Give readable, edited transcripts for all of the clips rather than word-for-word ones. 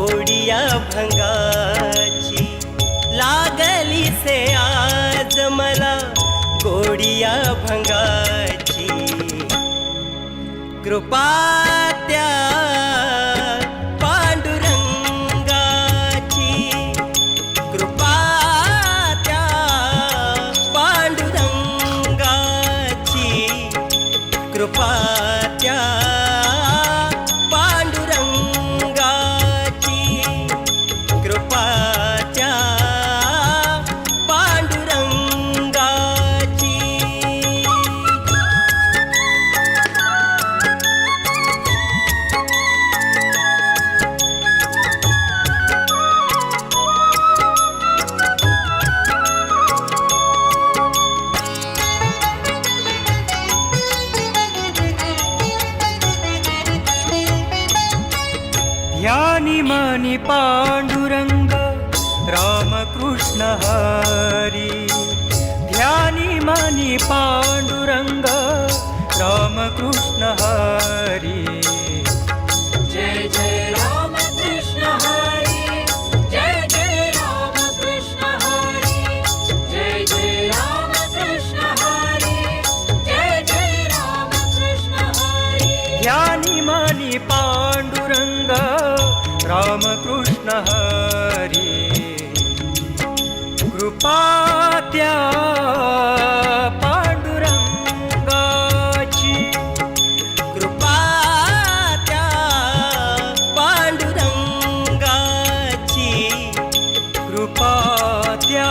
गोडिया भंगाची लागली से आज मला गोडिया भंगाची कृपा त्या पांडुरंगाची कृपा त्या पांडुरंगाची कृपा त्या पांडुरंगाची कृपा त्या पांडुरंगाची ध्यानी मनी पांडुरंग रामकृष्ण हरी ध्यानी मनी पांडुरंग रामकृष्ण हरी जय जय रामकृष्ण हरी जय जय रामकृष्ण हरी जय जय रामकृष्ण हरी जय जय रामकृष्ण हरी ध्यानी मनी पांडुरंग रामकृष्ण हरी कृपा त्या पांडुरंगाची कृपा त्या पांडुरंगाची कृपा त्या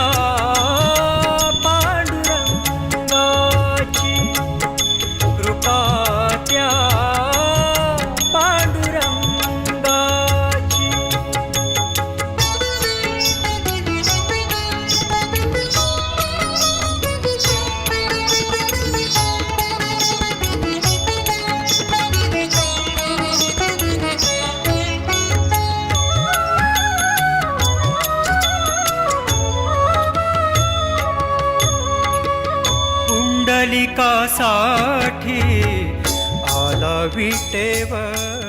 पांडुरंगाची कृपा त्या पांडुरंगाची पुंडलिकासाठी आला विटेवर